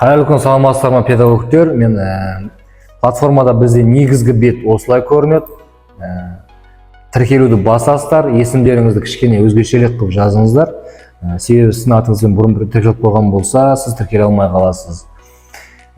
Қайырлы күн, саламатсыздар ма педагогтер? Мен платформада бізде негізгі бет осылай көрінеді. Тіркелуді басасыздар, есімдеріңізді кішкене өзгешелік қылып жазыңыздар. Себебі сіздің атыңызбен бұрын бір тіркеліп қойған болса, сіз тіркеле алмай қаласыз.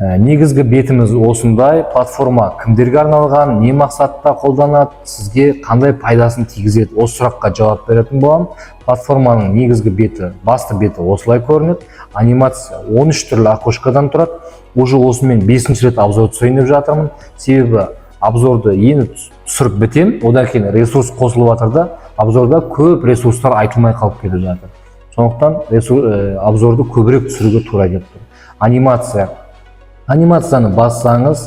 Негізгі бетіміз осындай. Платформа кімдерге арналған, не мақсатта қолданады, сізге қандай пайдасын тигізеді, осы сұраққа жауап беретін боламын. Платформаның негізгі беті, басты беті осылай көрінеді. Анимация 13 түрлі окошкадан тұрады. Уже осымен 5-ші рет обзор түсірейін деп жатырмын. Себебі обзорды енді түсіріп бітем, одан кейін ресурс қосылып жатыр да, обзорда көп ресурстар айтылмай қалып кетіп жатыр. Сондықтан обзорды көбірек түсіруге тура келіп тұр. Анимацияны бассаңыз,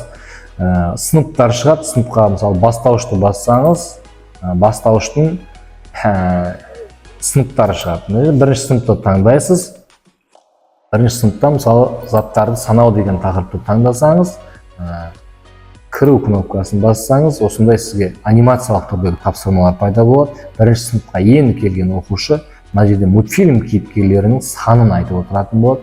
сыныптар шығады. Сыныпқа мысалы бастауышты бассаңыз, бастауыштың сыныптары шығады. Бірінші сыныпты таңдайсыз. Бірінші сыныпта мысалы заттарды санау деген тақырыпты таңдасаңыз, кіру кнопкасын бассаңыз, осындай сізге анимациялық түрдегі тапсырмалар пайда болады. Бірінші сыныпқа енді келген оқушы мына жерде мультфильм кейіпкерлерінің санын айтып отыратын болады.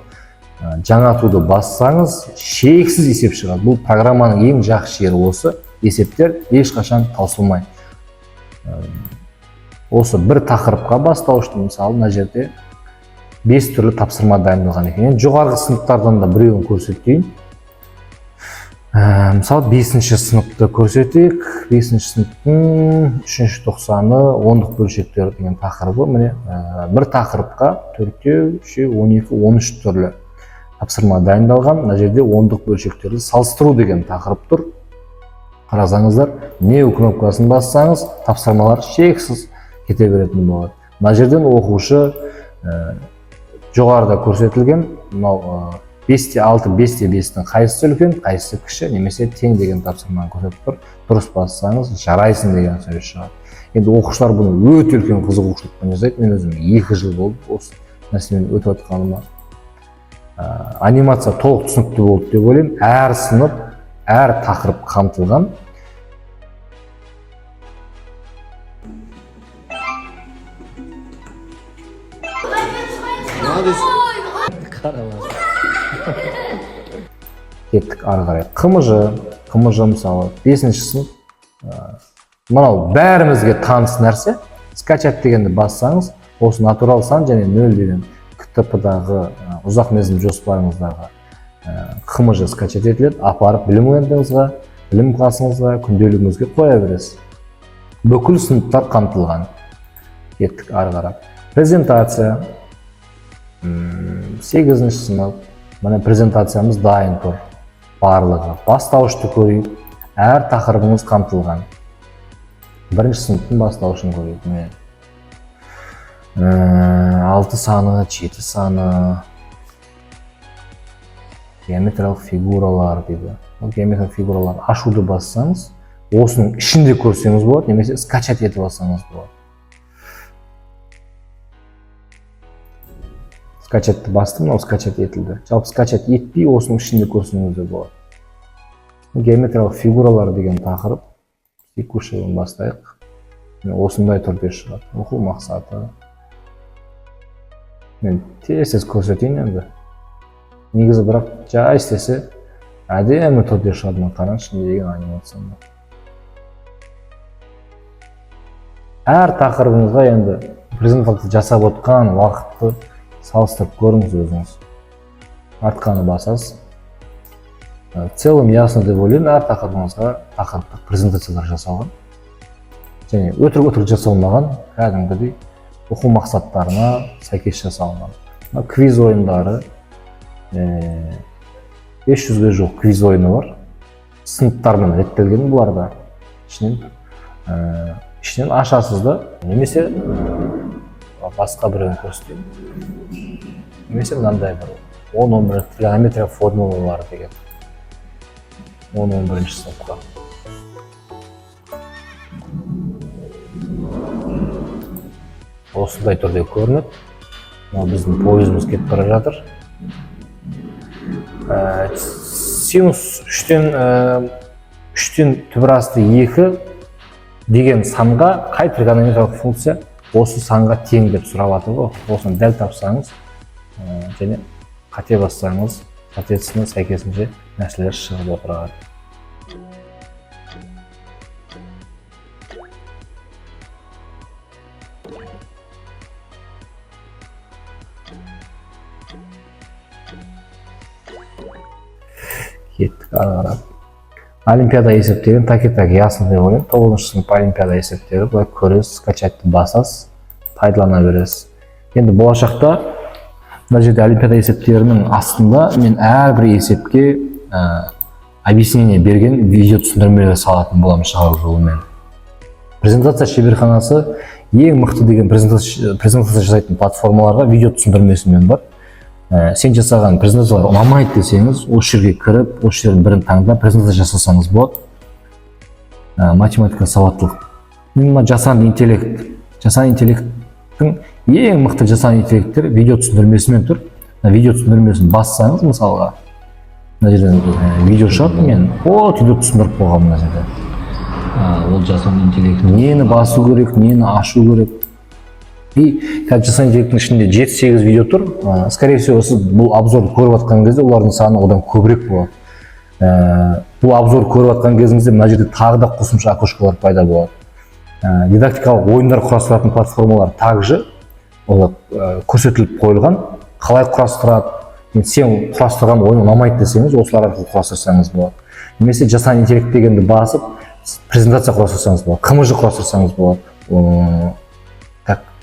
Жаңартуды бассаңыз, шексіз есеп шығады. Бұл программаның ең жақсы жері осы. Есептер ешқашан таусылмайды. Осы бір тақырыпқа бастауышты мысалы мына жерде 5 түрлі тапсырма дайындалған екен. Жоғарғы сыныптардан да біреуін көрсетейін. Мысалы 5-ші сыныпты көрсетейік. 5-ші сыныптың 3-ші тоқсаны ондық бөлшектер деген тақырыбы. Міне бір тақырыпқа 4, 12, 13 түрлі тапсырма дайындалған. Мына жерде ондық бөлшектерді салыстыру деген тақырып тұр. Қарасаңыздар, неу кнопкасын бассаңыз, тапсырмалар шексіз кете беретін болады. Мына жерден оқушы жоғарыда көрсетілген 5-6, 5-5-тің қайсысы үлкен, қайсысы кіші, немесе тең деген тапсырманы көрсетіп тұр. Дұрыс бассаңыз, жарайсың деген сөз шығады. Енді оқушылар бұны өте үлкен қызығушылықпен жасайды. Мен өзім 2 жыл болды осы нәрсемен өтіп жатқаныма. Анимация толық түсінікті болды деп ойлаймын. Әр сынып, әр тақырып қамтылған. Кеттік ары қарай. қымыжы мысалы 5-ші сынып. Мынау бәрімізге таныс нәрсе. Скачать дегенді бассаңыз, осы натурал сан және 0 деген КТП-дағы ұзақ мерзім жоспарыңыздағы қымыжы скачать етіледі. Апарып білім ойындыңызға, білім класыңызға, күнделігіңізге қоя бересіз. Бүкіл сыныптар қамтылған. Кеттік ары қарай. Презентация 8-ші сынып. Міне презентациямыз дайын тұр. Барлығы. Бастауышты көрейік. Әр тақырыбыңыз қамтылған. 1-ші сыныптың бастауышын көрейік. 6 саны, 7 саны, геометриялық фигуралар дейді. Геометриялық фигуралар ашуды бассаңыз, осының ішінде көрсеңіз болады, немесе скачать етіп бассаңыз болады. Скачатты бастым, ол скачать етілді. Жалпы скачать етпей, осының ішінде көрсеңіз де болады. Геометриялық фигуралар деген тақырып. Текушілігін бастайық. Осындай түрде шығады. Оқу мақсаты. Мен тез көрсетейін енді. Негізі бірақ жай істесе әдемі түрде шығады. Қараңызшы деген анимацияны. Әр тақырыбыңызға енді презентацияны жасап отқан уақытты салыстырып көріңіз өзіңіз. Артқаны басасыз. В целом ясно деп ойлаймын, әр тақырыбыңызға тақырыптық презентациялар жасалған. Және өтірік жасалмаған, кәдімгідей оқу мақсаттарына сәйкес жасалған. Квиз ойындары, 500-ге жоқ квиз ойыны бар. Сыныптармен реттелген бұларда. Ішінен ашасыз да, немесе басқа бірін көрсетейін. Немесе мынандай бір 10-11 тригонометрия формулалары деген. 10-11-ші сыныпқа. Осындай түрде көрінеді. Біздің пойызымыз кетіп бара жатыр. Синус 3-тен түбір асты 2 деген санға қай тригонометриялық функция осы санға тең деп сұрап жатыр ғой. Осыны дәл тапсаңыз және қате бассаңыз соответственно сәйкесінше нәрселер шығып отырады. Кеттік ары қарап. Олимпиада есептеген таки-таки ясно деп ойлаймын. 9-шы сынып олимпиада есептері былай көресіз, скачатты басасыз, пайдалана бересіз. Енді болашақта мына жерде олимпиада есептерінің астында мен әрбір есепке объяснение берген видео түсіндірмелер салатын боламын шығару жолымен. Презентация шеберханасы ең мықты деген презентация жасайтын платформаларға видео түсіндірмесімен бар. Сен жасаған презентациялар ұнамайды десеңіз, осы жерге кіріп, осы жердің бірін таңдап презентация жасасаңыз болады. Математика сауаттылық. Мен жасанды интеллекттің ең мықты жасанды интеллекттер видео түсіндірмесімен тұр. Видео түсіндірмесін бассаңыз, мысалға, мына жерден видео шығады, мен видео түсіндіріп қойғанмын мына жерде. Ол жасанды интеллект нені басу керек, нені ашу керек. И қазір жасанды интеллекттің ішінде 7-8 видео тұр. Скорее всего, сіз бұл обзорды көріп жатқан кезде олардың саны одан көбірек болады. Бұл обзор көріп жатқан кезіңізде мына жерде тағы да қосымша окошкалар пайда болады. Дидактикалық ойындар құрастыратын платформалар также көрсетіліп қойылған. Қалай құрастырады? Сен құрастырған ойын ұнамайды десеңіз, осылар арқылы құрастырсаңыз болады. Немесе жасанды интеллект дегенді басып, презентация құрастырсаңыз болады, қымыжы құрастырсаңыз болады,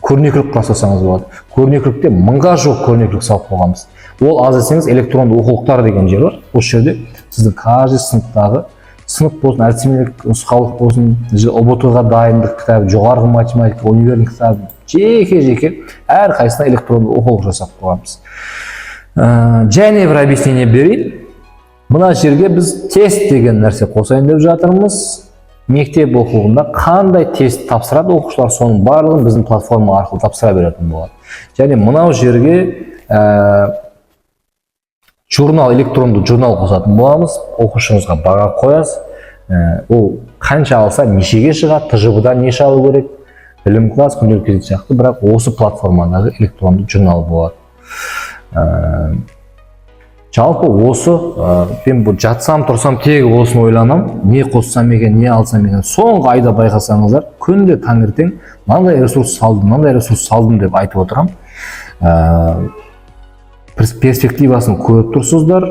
көрнекілік құрастырсаңыз болады. Көрнекілікте 1000-ға жуық көрнекілік салып қойғанбыз. Ол аз десеңіз электронды оқулықтар деген жер бар. Осы жерде сіздің каждый сыныптағы сынып болсын, әдістемелік нұсқаулық болсын, ОБТ-ға дайындық кітабы, жоғарғы математика, универдің кітабы, жеке әр қайсысына электронды оқулық жасап қойғанбыз. Және бір объяснение берейін. Мына жерге біз тест деген нәрсе қосайын деп жатырмыз. Мектеп оқуында қандай тест тапсырады оқушылар, соның барлығын біздің платформа арқылы тапсыра беретін болады. Және мынау жерге электронды журнал қосатын боламыз. Оқушыңызға баға қоясыз. Ол қанша алса нешеге шығады, ТЖБ-дан неше алу керек, білім класс, күнделік кезек сияқты, бірақ осы платформадағы электронды журнал болады. Жалпы осы, мен жатсам, тұрсам тегі осыны ойланам, не қоссам екен, не алсам екен. Соңғы айда байқасаңыздар, күнде таңертең мынандай ресурс салдым деп айтып отырам. Перспективасын көріп тұрсыздар.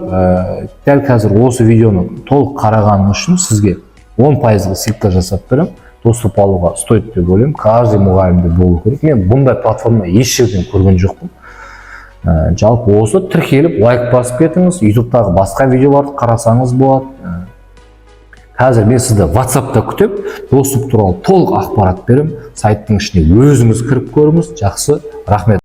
Дәл қазір осы видеоны толық қарағаным үшін сізге 10% скидка жасап берем. Доступ алуға стоит деп ойлаймын. Каждый мұғалімде болу керек. Мен бұндай платформа еш жерден көрген жоқпын. Жалпы осы тіркеліп, лайк басып кетіңіз, ютубтағы басқа видеоларды қарасаңыз болады. Қазір мен сізді WhatsApp-та күтіп, доступ туралы толық ақпарат берем. Сайттың ішіне өзіңіз кіріп көріңіз. Жақсы, рахмет.